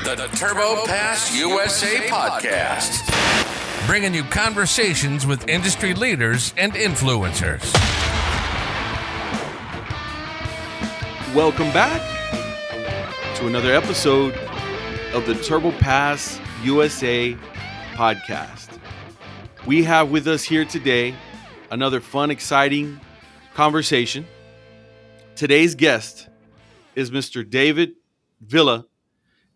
the Turbo Pass USA podcast, bringing you conversations with industry leaders and influencers. Welcome back to another episode of the Turbo Pass USA podcast. We have with us here today another fun, exciting conversation. Today's guest is Mr. David Villa,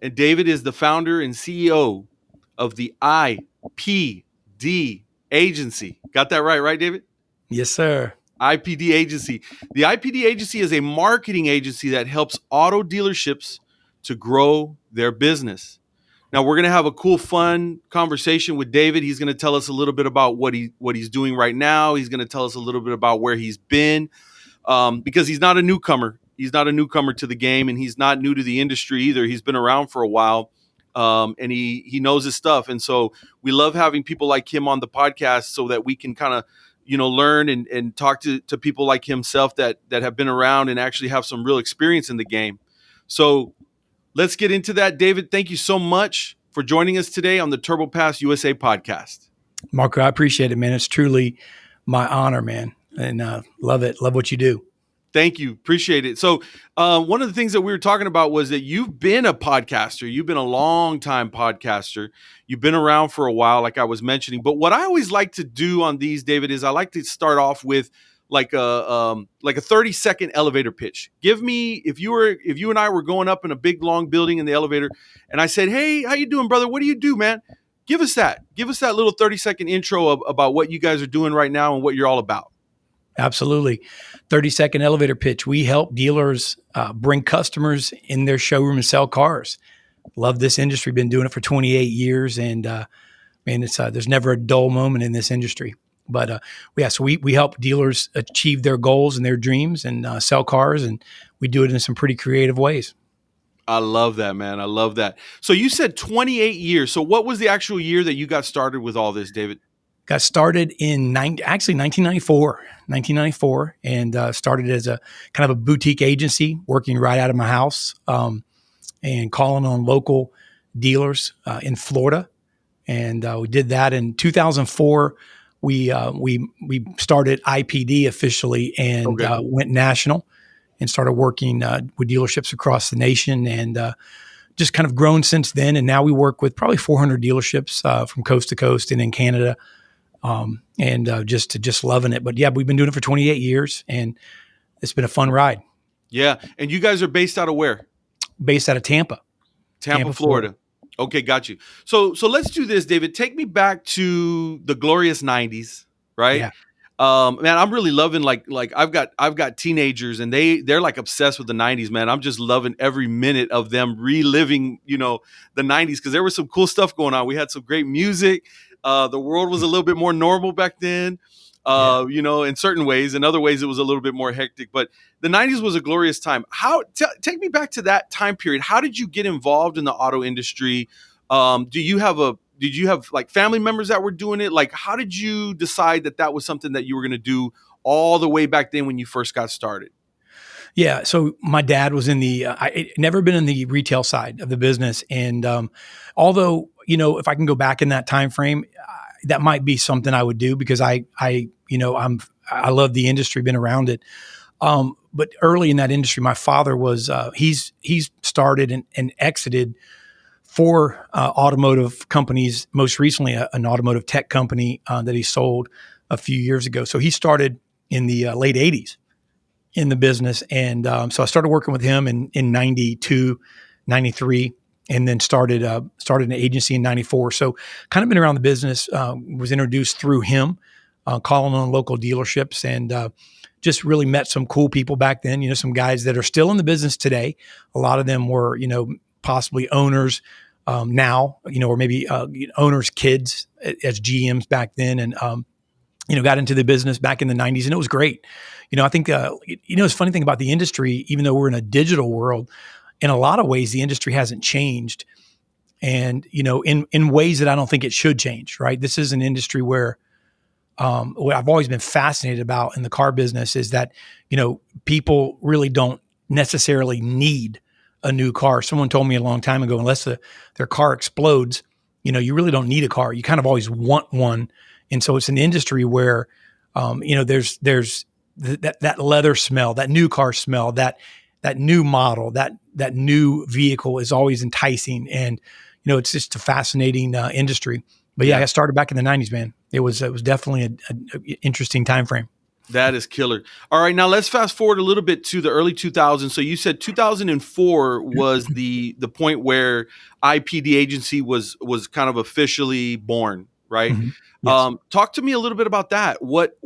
and David is the founder and CEO of the IPD Agency. Got that right, David? Yes, sir. IPD Agency. The IPD Agency is a marketing agency that helps auto dealerships to grow their business. Now, we're going to have a cool, fun conversation with David. He's going to tell us a little bit about what he's doing right now. He's going to tell us a little bit about where he's been, because he's not a newcomer. He's not a newcomer to the game, and he's not new to the industry either. He's been around for a while, and he knows his stuff. And so we love having people like him on the podcast so that we can kind of, learn and talk to people like himself that have been around and actually have some real experience in the game. So let's get into that. David, thank you so much for joining us today on the Turbo Pass USA podcast. Marco, I appreciate it, man. It's truly my honor, man. And love it. Love what you do. Thank you. Appreciate it. So one of the things that we were talking about was that you've been a podcaster. You've been a long time podcaster. You've been around for a while, like I was mentioning. But what I always like to do on these, David, is I like to start off with like a 30-second elevator pitch. Give me, if you and I were going up in a big, long building in the elevator, and I said, "Hey, how you doing, brother? What do you do, man?" Give us that little 30-second intro about what you guys are doing right now and what you're all about. Absolutely. 30-second elevator pitch. We help dealers bring customers in their showroom and sell cars. Love this industry. Been doing it for 28 years. And it's there's never a dull moment in this industry. But so we help dealers achieve their goals and their dreams and sell cars. And we do it in some pretty creative ways. I love that, man. I love that. So you said 28 years. So what was the actual year that you got started with all this, David? Got started in 1994, and started as a kind of a boutique agency working right out of my house, and calling on local dealers in Florida. And we did that in 2004. We started IPD officially and went national and started working with dealerships across the nation, and just kind of grown since then. And now we work with probably 400 dealerships from coast to coast and in Canada. Just loving it. But yeah, we've been doing it for 28 years, and it's been a fun ride. Yeah. And you guys are based out of where? Based out of Tampa, Florida. Okay. Got you. So let's do this, David. Take me back to the glorious 90s, right? Yeah. Man, I'm really loving like I've got teenagers, and they're like obsessed with the 90s, man. I'm just loving every minute of them reliving, the 90s, because there was some cool stuff going on. We had some great music. The world was a little bit more normal back then, in certain ways. In other ways, it was a little bit more hectic. But the 90s was a glorious time. Take me back to that time period. How did you get involved in the auto industry? Did you have like family members that were doing it? Like, how did you decide that was something that you were going to do all the way back then when you first got started? Yeah. So my dad was in I never been in the retail side of the business. And although, if I can go back in that time frame, that might be something I would do, because I love the industry, been around it. But early in that industry, my father was, he's started and exited 4 automotive companies, most recently an automotive tech company that he sold a few years ago. So he started in the late 80s. In the business. And so I started working with him in 92, 93, and then started an agency in 94. So kind of been around the business, was introduced through him, calling on local dealerships, and just really met some cool people back then, some guys that are still in the business today. A lot of them were, possibly owners now, or maybe owners' kids as GMs back then. And, got into the business back in the 90s, and it was great. I think, it's funny thing about the industry, even though we're in a digital world, in a lot of ways, the industry hasn't changed. And, in ways that I don't think it should change, right? This is an industry where what I've always been fascinated about in the car business is that, people really don't necessarily need a new car. Someone told me a long time ago, unless their car explodes, you really don't need a car. You kind of always want one. And so it's an industry where, there's that leather smell, that new car smell, that new model, that new vehicle is always enticing. And, it's just a fascinating industry. But yeah, I started back in the 90s, man. It was definitely an interesting time frame. That is killer. All right, now let's fast forward a little bit to the early 2000s. So you said 2004 was the point where IPD Agency was kind of officially born, right? Mm-hmm. Yes. Talk to me a little bit about that. What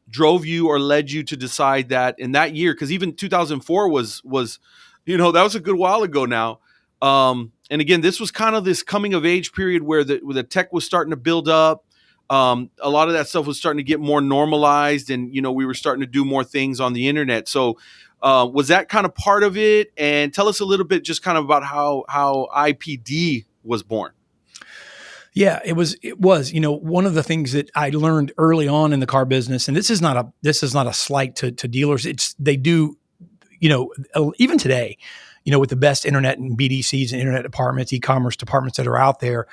drove you or led you to decide that in that year? Because even 2004 was that was a good while ago now. And again, this was kind of this coming of age period where the tech was starting to build up. A lot of that stuff was starting to get more normalized, and we were starting to do more things on the internet. So was that kind of part of it? And tell us a little bit just kind of about how IPD was born. Yeah, it was, one of the things that I learned early on in the car business, and this is not a slight to dealers. They do, even today, with the best internet and BDCs and internet departments, e-commerce departments that are out there,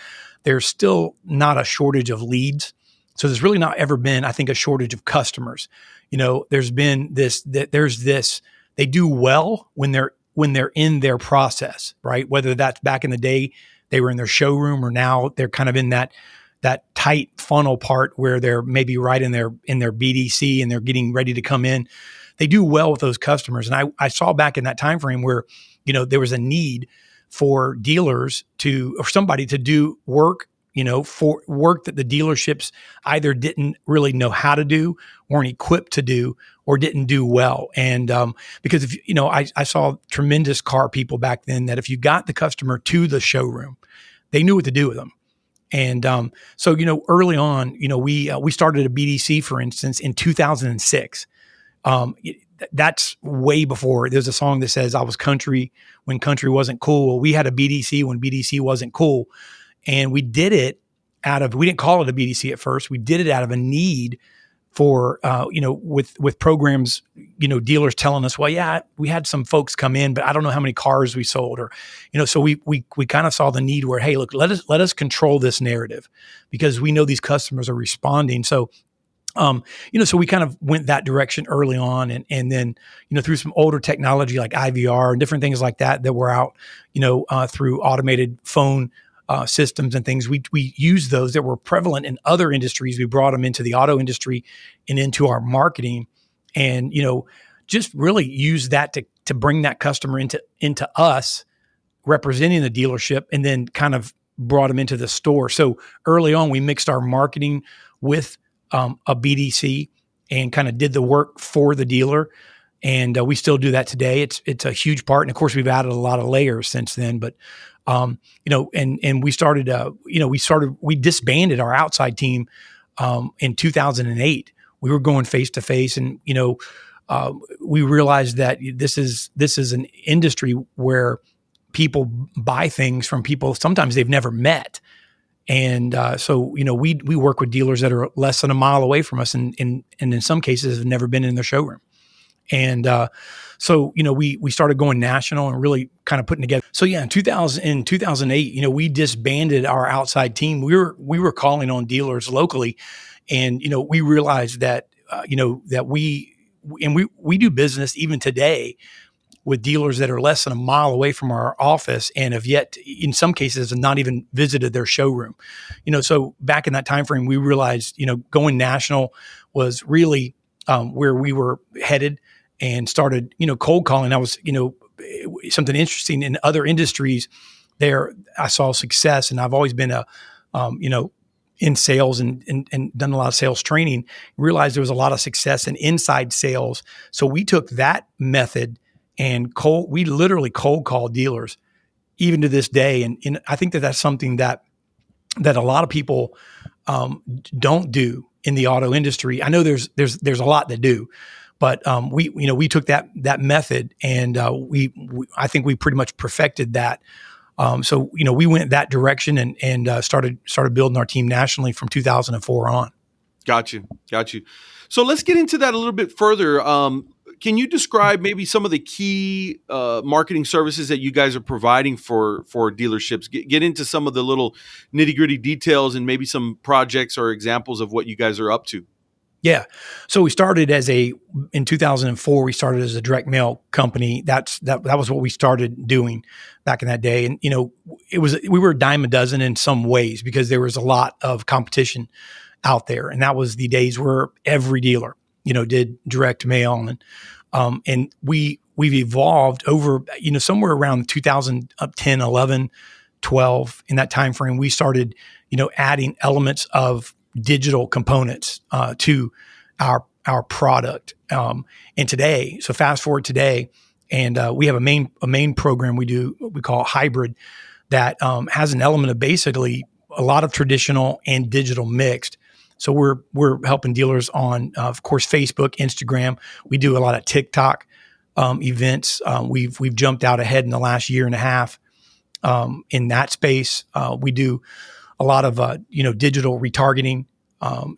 there's still not a shortage of leads. So there's really not ever been, I think, a shortage of customers. There's been they do well when they're in their process, right? Whether that's back in the day, they were in their showroom, or now they're kind of in that tight funnel part where they're maybe right in their BDC and they're getting ready to come in. They do well with those customers. And I saw back in that time frame where, there was a need for dealers or somebody to do work, for work that the dealerships either didn't really know how to do, weren't equipped to do, or didn't do well. And because I saw tremendous car people back then that if you got the customer to the showroom, they knew what to do with them. And so early on, we started a BDC, for instance, in 2006. That's way before. There's a song that says, "I was country when country wasn't cool." Well, we had a BDC when BDC wasn't cool. And we did it we didn't call it a BDC at first. We did it out of a need for, with programs, dealers telling us, well, yeah, we had some folks come in, but I don't know how many cars we sold, or, so we kind of saw the need where, hey, look, let us control this narrative because we know these customers are responding. So, so we kind of went that direction early on, and then, through some older technology like IVR and different things like that were out, through automated phone systems and things, we used those that were prevalent in other industries. We brought them into the auto industry and into our marketing, and, just really use that to bring that customer into us representing the dealership, and then kind of brought them into the store. So early on, we mixed our marketing with a BDC and kind of did the work for the dealer. And we still do that today. It's a huge part. And of course, we've added a lot of layers since then, but, and we disbanded our outside team, in 2008. We were going face to face, and, we realized that this is an industry where people buy things from people sometimes they've never met. And so, we work with dealers that are less than a mile away from us, and in some cases have never been in their showroom. And so, we started going national and really kind of putting together. So yeah, in 2008, we disbanded our outside team. We were calling on dealers locally, and we realized that that we do business even today with dealers that are less than a mile away from our office and have yet, in some cases, have not even visited their showroom. So back in that time frame, we realized, going national was really where we were headed, and started, cold calling. I was, something interesting in other industries there. I saw success, and I've always been in sales and done a lot of sales training, realized there was a lot of success in inside sales. So we took that method and we literally cold call dealers even to this day. And I think that that's something that a lot of people don't do in the auto industry. I know there's a lot that do, but we took that method, and I think we pretty much perfected that. So we went that direction and started building our team nationally from 2004 on. Got you. So let's get into that a little bit further. can you describe maybe some of the key marketing services that you guys are providing for dealerships? Get into some of the little nitty-gritty details and maybe some projects or examples of what you guys are up to. Yeah. So we started in 2004, we started as a direct mail company. That was what we started doing back in that day. And, we were a dime a dozen in some ways because there was a lot of competition out there. And that was the days where every dealer, did direct mail. And we've evolved over, somewhere around 2010, 11, 12, in that time frame, we started, adding elements of digital components to our product. And today, so fast forward today, and we have a main program we call hybrid that has an element of basically a lot of traditional and digital mixed. So we're helping dealers on, of course, Facebook, Instagram. We do a lot of TikTok events. We've jumped out ahead in the last year and a half in that space. We do a lot of digital retargeting,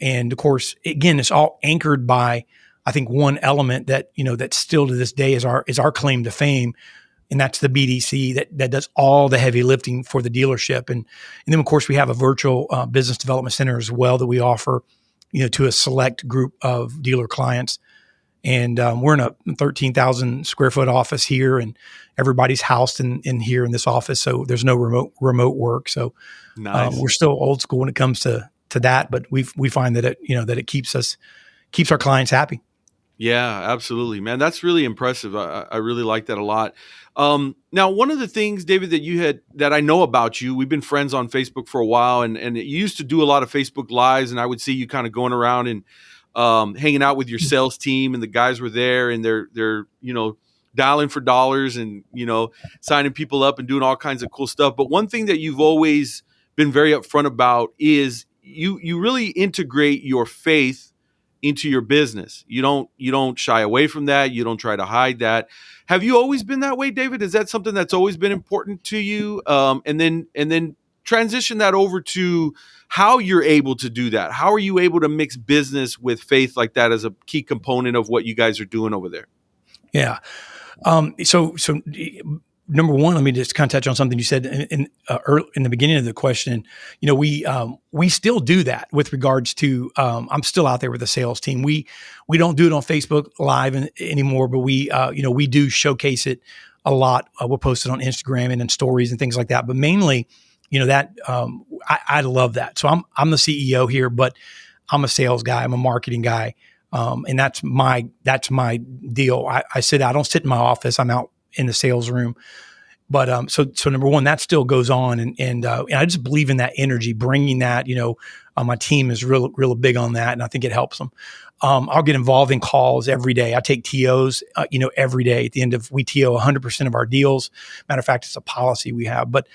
and of course, again, it's all anchored by, I think, one element that that still to this day is our claim to fame, and that's the BDC that does all the heavy lifting for the dealership, and then of course we have a virtual business development center as well that we offer, to a select group of dealer clients. And we're in a 13,000 square foot office here, and everybody's housed in here in this office. So there's no remote work. So Nice. We're still old school when it comes to that, but we find that it keeps our clients happy. Yeah, absolutely, man. That's really impressive. I really like that a lot. Now, one of the things, David, that I know about you, we've been friends on Facebook for a while, and you used to do a lot of Facebook Lives, and I would see you kind of going around and hanging out with your sales team, and the guys were there, and they're dialing for dollars and signing people up and doing all kinds of cool stuff. But one thing that you've always been very upfront about is you really integrate your faith into your business. You don't shy away from that. You don't try to hide that. Have you always been that way, David? Is that something that's always been important to you? And then transition that over to how you're able to do that. How are you able to mix business with faith like that as a key component of what you guys are doing over there? Yeah. So number one, let me just kind of touch on something you said in the beginning of the question. We still do that with regards to. I'm still out there with the sales team. We don't do it on Facebook Live anymore, but we do showcase it a lot. We'll post it on Instagram and in stories and things like that. But mainly, that I love that. So I'm the CEO here, but I'm a sales guy. I'm a marketing guy. And that's my deal. I don't sit in my office. I'm out in the sales room. But so number one, that still goes on, and I just believe in that energy, bringing that. My team is real big on that, and I think it helps them. I'll get involved in calls every day. I take TOs, every day. At the end of we TO 100% of our deals. Matter of fact, it's a policy we have. But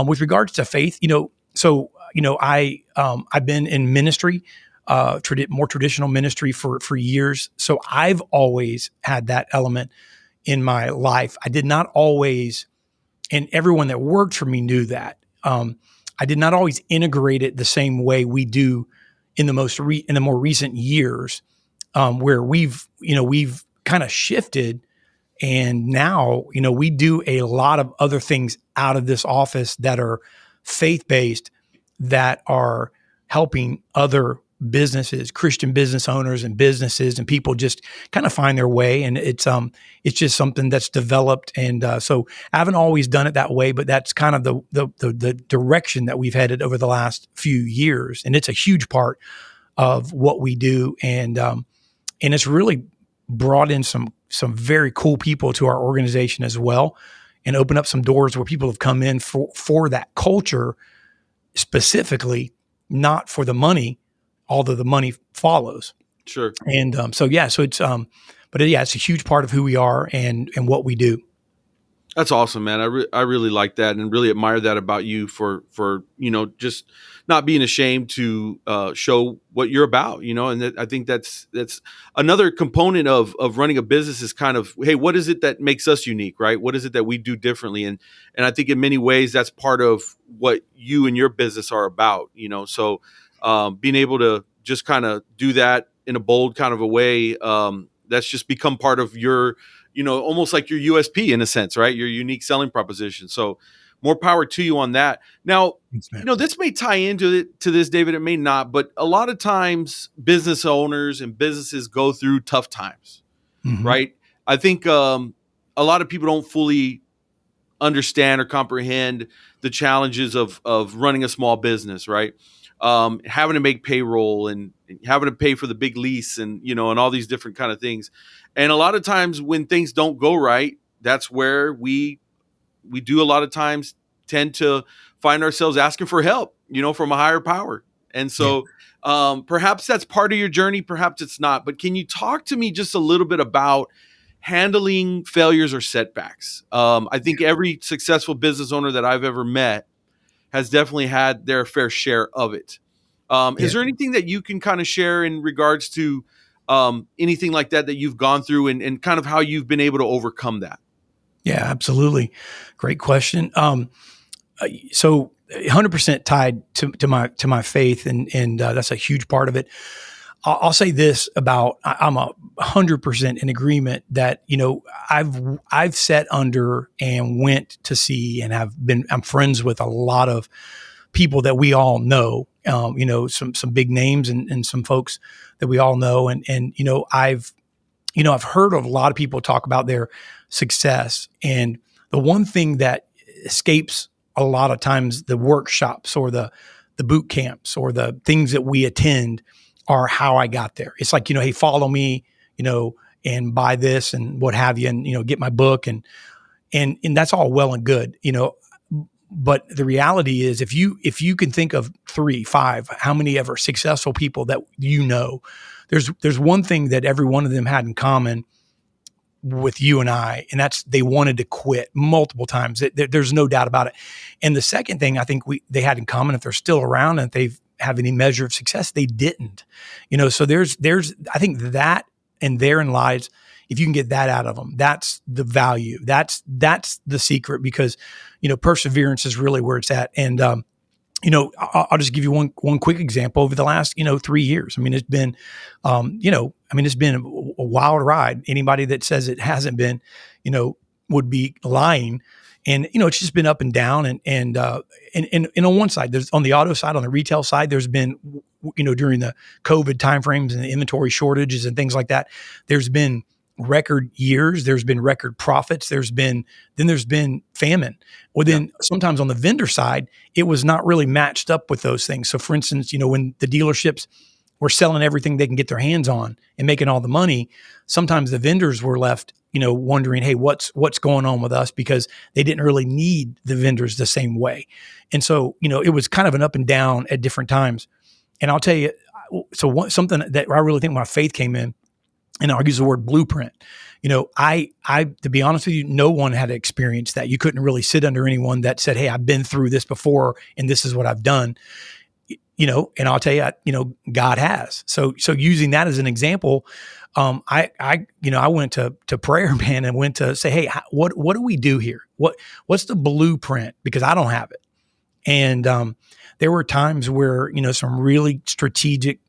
with regards to faith, I've been in ministry. More traditional ministry for years. So I've always had that element in my life. I did not always, and everyone that worked for me knew that. I did not always integrate it the same way we do in the more recent years, where we've kind of shifted, and now we do a lot of other things out of this office that are faith-based, that are helping other businesses, Christian business owners and businesses and people just kind of find their way. And it's just something that's developed. And so I haven't always done it that way, but that's kind of the direction that we've headed over the last few years. And it's a huge part of what we do. And it's really brought in some very cool people to our organization as well, and opened up some doors where people have come in for that culture specifically, not for the money, although the money follows. Sure. And so it's it's a huge part of who we are and what we do. That's awesome, man. I really like that and really admire that about you for just not being ashamed to show what you're about, and I think that's another component of running a business is kind of, hey, what is it that makes us unique, right? What is it that we do differently? And I think in many ways that's part of what you and your business are about, so being able to just kind of do that in a bold kind of a way, that's just become part of your, almost like your USP in a sense, right? Your unique selling proposition. So more power to you on that. Now, Thanks, man. this may tie into this, David. It may not, but a lot of times business owners and businesses go through tough times, right? I think a lot of people don't fully understand or comprehend the challenges of running a small business, right? Having to make payroll and having to pay for the big lease and, and all these different kind of things. And a lot of times when things don't go right, that's where we do a lot of times tend to find ourselves asking for help, from a higher power. And so perhaps that's part of your journey, perhaps it's not. But can you talk to me just a little bit about handling failures or setbacks? I think every successful business owner that I've ever met has definitely had their fair share of it. Is there anything that you can kind of share in regards to anything like that you've gone through and kind of how you've been able to overcome that? Yeah, absolutely. Great question. So 100% tied to my faith, and that's a huge part of it. I'll say this about, I'm 100% in agreement that, I've sat under and went to see and I'm friends with a lot of people that we all know, some big names and some folks that we all know. And I've heard of a lot of people talk about their success. And the one thing that escapes a lot of times the workshops or the boot camps or the things that we attend are how I got there. It's like, hey, follow me, and buy this and what have you, and, get my book and that's all well and good, but the reality is if you can think of 3, 5, how many ever successful people that there's one thing that every one of them had in common with you and I, and that's they wanted to quit multiple times. There's no doubt about it. And the second thing I think they had in common, if they're still around and if they have any measure of success, they didn't. So there's I think that, and therein lies, if you can get that out of them, that's the value. That's the secret, because perseverance is really where it's at. And I'll just give you one quick example. Over the last 3 years, it's been it's been a wild ride. Anybody that says it hasn't been would be lying. And it's just been up and down. And on one side, there's on the auto side, on the retail side, there's been during the COVID timeframes and the inventory shortages and things like that, there's been record years, there's been record profits, there's been famine. Well, then sometimes on the vendor side, it was not really matched up with those things. So for instance, when the dealerships were selling everything they can get their hands on and making all the money, sometimes the vendors were left, wondering, hey, what's going on with us? Because they didn't really need the vendors the same way. And so, it was kind of an up and down at different times. And I'll tell you, something that I really think my faith came in, and I'll use the word blueprint. I, to be honest with you, no one had experienced that. You couldn't really sit under anyone that said, hey, I've been through this before and this is what I've done, and I'll tell you, God has. So using that as an example, I went to prayer, man, and went to say, hey, what do we do here? What's the blueprint? Because I don't have it. And, there were times where, some really strategic,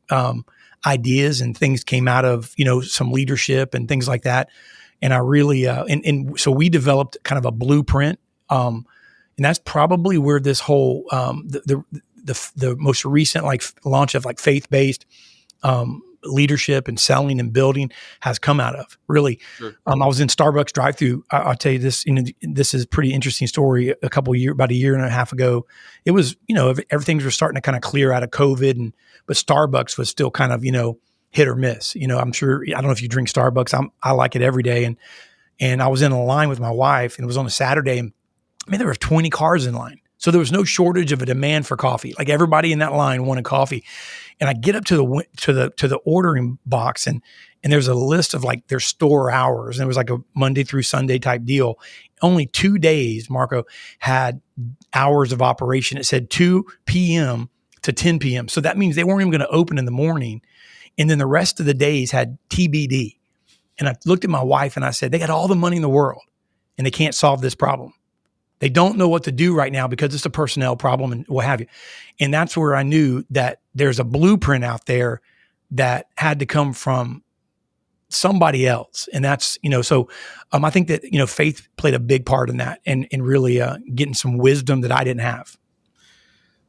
ideas and things came out of, some leadership and things like that. And I really, so we developed kind of a blueprint. And that's probably where this whole, the most recent launch of faith-based, leadership and selling and building has come out of, really. Sure. I was in Starbucks drive-through. I'll tell you this, this is a pretty interesting story. About a year and a half ago, it was, everything was starting to kind of clear out of COVID, but Starbucks was still kind of, hit or miss. I'm sure, I don't know if you drink Starbucks. I like it every day. And I was in a line with my wife, and it was on a Saturday, and there were 20 cars in line. So there was no shortage of a demand for coffee. Like everybody in that line wanted coffee. And I get up to the ordering box, and there's a list of their store hours. And it was like a Monday through Sunday type deal. Only 2 days, Marco, had hours of operation. It said 2 p.m. to 10 p.m. So that means they weren't even going to open in the morning. And then the rest of the days had TBD. And I looked at my wife and I said, they got all the money in the world and they can't solve this problem. They don't know what to do right now because it's a personnel problem and what have you. And that's where I knew that there's a blueprint out there that had to come from somebody else. And that's, so I think that, faith played a big part in that and really getting some wisdom that I didn't have.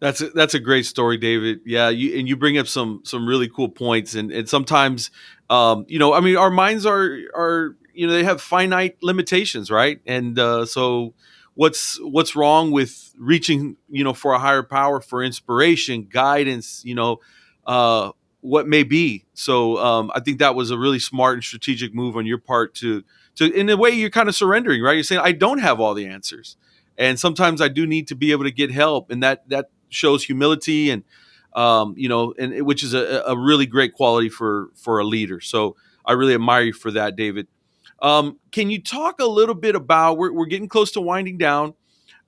That's a great story, David. Yeah, you bring up some really cool points, and sometimes, I mean, our minds are they have finite limitations, right? And so, what's wrong with reaching for a higher power for inspiration, guidance, what may be. So I think that was a really smart and strategic move on your part to in a way you're kind of surrendering, right? You're saying I don't have all the answers, and sometimes I do need to be able to get help, and that shows humility and which is a really great quality for a leader. So I really admire you for that, David. Can you talk a little bit about, we're getting close to winding down.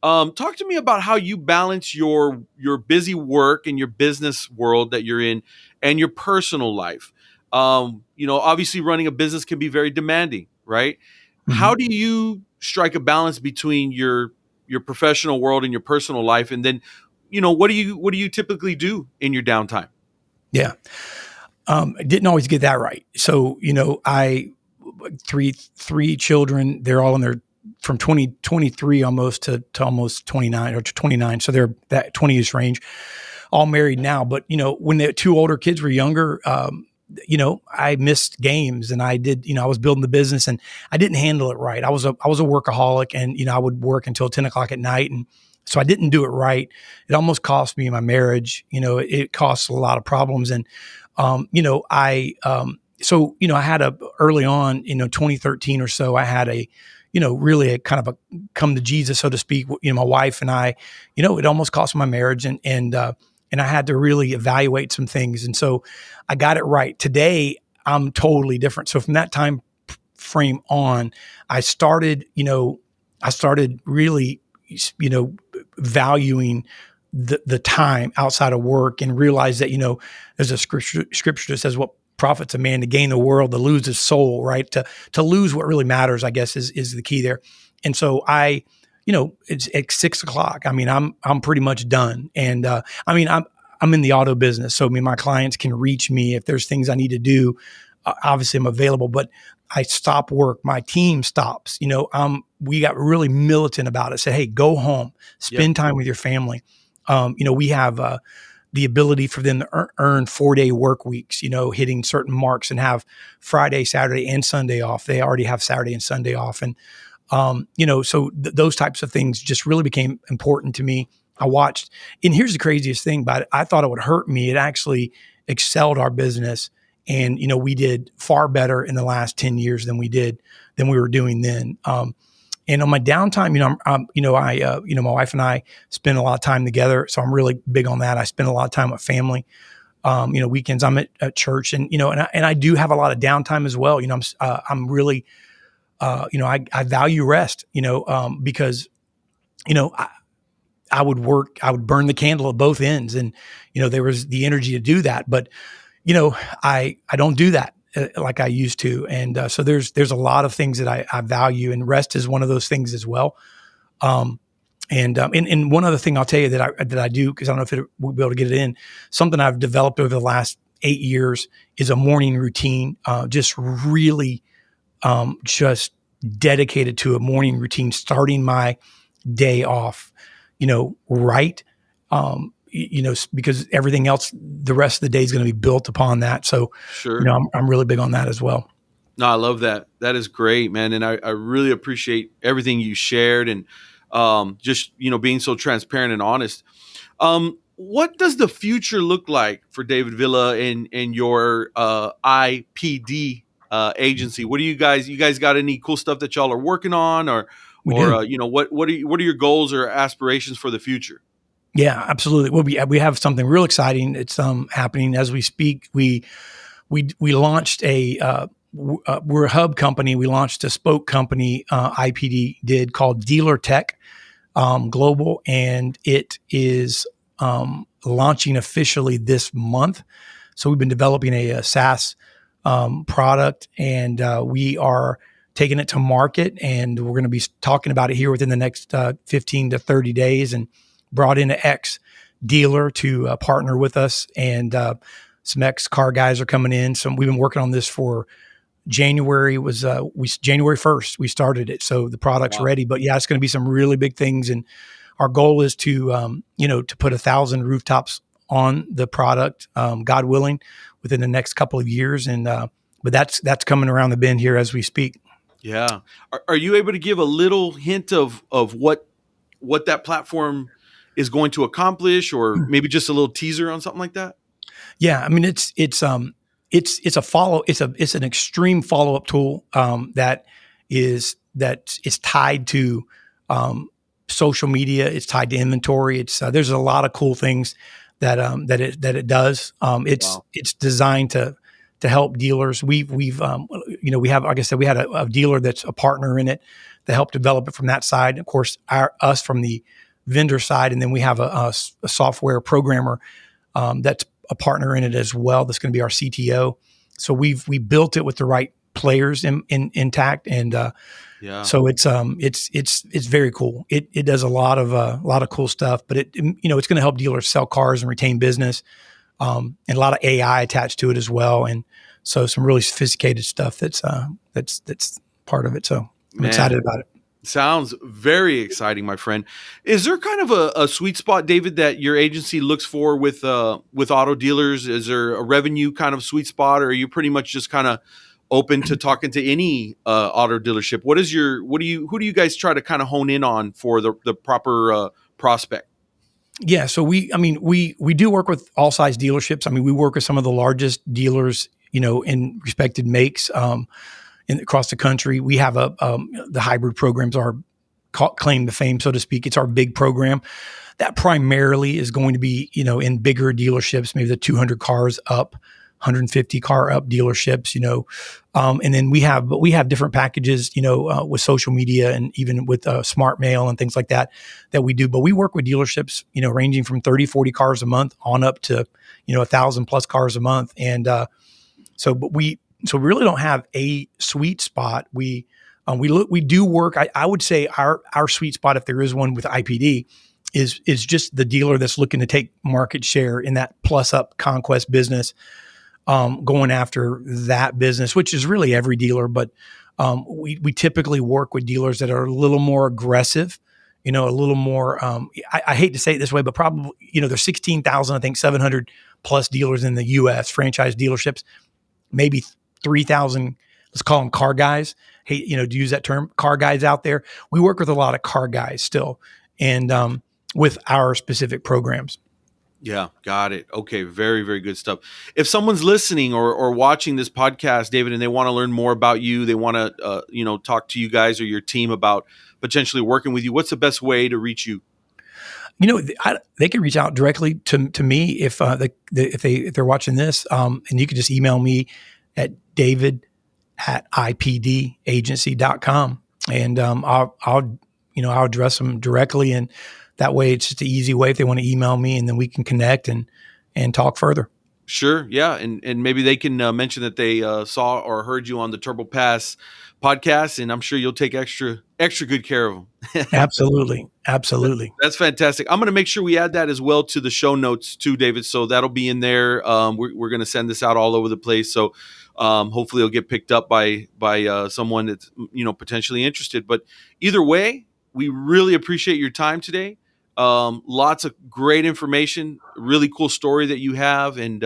Talk to me about how you balance your busy work and your business world that you're in and your personal life. Obviously running a business can be very demanding, right? Mm-hmm. How do you strike a balance between your professional world and your personal life? And then, what do you typically do in your downtime? Yeah. I didn't always get that right. So, I three children, they're all in their from 23 almost to almost 29 or to 29. So they're that 20-ish range, all married now. But, when the two older kids were younger, I missed games and I did, I was building the business and I didn't handle it right. I was a workaholic and, I would work until 10 o'clock at night. And so I didn't do it right. It almost cost me my marriage. It cost a lot of problems. And, I had early on, 2013 or so, I had really a kind of a come to Jesus, so to speak. My wife and I, it almost cost my marriage and I had to really evaluate some things. And so I got it right. Today, I'm totally different. So from that time frame on, I started really, valuing the time outside of work and realize that, there's a scripture that says what profits a man to gain the world, to lose his soul, right? To lose what really matters, I guess is the key there. And so it's at 6 o'clock. I mean, I'm pretty much done. And I'm in the auto business. So my clients can reach me if there's things I need to do. Obviously I'm available, but I stop work. My team stops, we got really militant about it. Say, hey, go home, spend time with your family. We have the ability for them to earn 4-day work weeks, hitting certain marks and have Friday, Saturday, and Sunday off. They already have Saturday and Sunday off. And, so those types of things just really became important to me. I watched, and here's the craziest thing about it. I thought it would hurt me. It actually excelled our business. And, we did far better in the last 10 years than we were doing then. And on my downtime, my wife and I spend a lot of time together. So I'm really big on that. I spend a lot of time with family. Weekends I'm at church and I do have a lot of downtime as well. I'm really, I value rest, because, I would burn the candle at both ends and, there was the energy to do that. But, I don't do that like I used to. And so there's a lot of things that I value, and rest is one of those things as well. And one other thing I'll tell you that I do, because I don't know if we'll be able to get it in, something I've developed over the last 8 years is a morning routine, just really just dedicated to a morning routine, starting my day off, right. Because everything else, the rest of the day is going to be built upon that. So, sure. I'm really big on that as well. No, I love that. That is great, man. And I really appreciate everything you shared and just, being so transparent and honest. What does the future look like for David Villa and your IPD agency? What do you guys got any cool stuff that y'all are working on or what are your goals or aspirations for the future? Yeah, absolutely. Well, we have something real exciting. It's happening as we speak. We launched we're a hub company. We launched a spoke company, IPD did, called DealerTech Global, and it is launching officially this month. So we've been developing a SaaS product, and we are taking it to market, and we're going to be talking about it here within the next 15 to 30 days, and brought in an ex-dealer to partner with us, and some ex-car guys are coming in. So we've been working on this for January was January 1st we started it, so the product's ready. But yeah, it's going to be some really big things, and our goal is to to put 1,000 rooftops on the product, God willing, within the next couple of years. And but that's coming around the bend here as we speak. Yeah. Are you able to give a little hint of what that platform is going to accomplish, or maybe just a little teaser on something like that? Yeah, I mean it's an extreme follow-up tool that is tied to social media. It's tied to inventory. It's there's a lot of cool things that it does. It's designed to help dealers. We have, like I said, we had a dealer that's a partner in it to help develop it from that side. Of course, us from the vendor side, and then we have a software programmer that's a partner in it as well. That's going to be our CTO. So we built it with the right players intact, and so it's very cool. It does a lot of cool stuff, but it's going to help dealers sell cars and retain business, and a lot of AI attached to it as well, and so some really sophisticated stuff that's part of it. So I'm excited about it. Sounds very exciting, my friend. Is there kind of a sweet spot, David, that your agency looks for with auto dealers? Is there a revenue kind of sweet spot, or are you pretty much just kind of open to talking to any auto dealership? Who do you guys try to kind of hone in on for the proper prospect? Yeah, so we do work with all size dealerships. I mean, we work with some of the largest dealers, in respected makes across the country. We have the hybrid programs are claim to fame, so to speak. It's our big program that primarily is going to be, in bigger dealerships, maybe the 200 cars up, 150 car up dealerships, and then we have different packages, with social media and even with smart mail and things like that we do. But we work with dealerships, ranging from 30, 40 cars a month on up to, 1,000 plus cars a month. And so we really don't have a sweet spot. We do work. I would say our sweet spot, if there is one with IPD, is just the dealer that's looking to take market share in that plus up conquest business, going after that business, which is really every dealer. But we typically work with dealers that are a little more aggressive, a little more. I hate to say it this way, but probably there's 16,000, I think 700 plus dealers in the U.S. franchise dealerships, maybe 3,000, let's call them car guys. Hey, to use that term, car guys out there. We work with a lot of car guys still, and with our specific programs. Yeah, got it. Okay, very, very good stuff. If someone's listening or watching this podcast, David, and they want to learn more about you, they want to talk to you guys or your team about potentially working with you, what's the best way to reach you? They can reach out directly to me if they're watching this, and you can just email me at david@ipdagency.com, and I'll address them directly, and that way it's just an easy way if they want to email me, and then we can connect and talk further. Sure. Yeah. And maybe they can mention that they saw or heard you on the Turbo Pass podcast, and I'm sure you'll take extra good care of them. Absolutely. That's fantastic. I'm going to make sure we add that as well to the show notes too, David. So that'll be in there. We're going to send this out all over the place. So hopefully it'll get picked up by someone that's, potentially interested. But either way, we really appreciate your time today. Lots of great information, really cool story that you have. And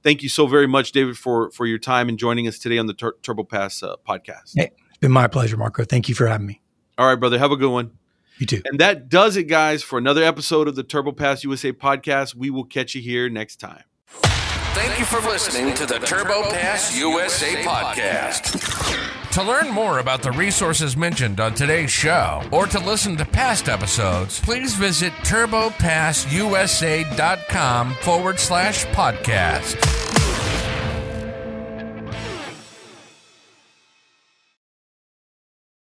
thank you so very much, David, for your time and joining us today on the Turbo Pass podcast. Hey, it's been my pleasure, Marco. Thank you for having me. All right, brother. Have a good one. You too. And that does it, guys, for another episode of the Turbo Pass USA podcast. We will catch you here next time. Thank you for listening to the Turbo Pass USA podcast. To learn more about the resources mentioned on today's show or to listen to past episodes, please visit turbopassusa.com/podcast.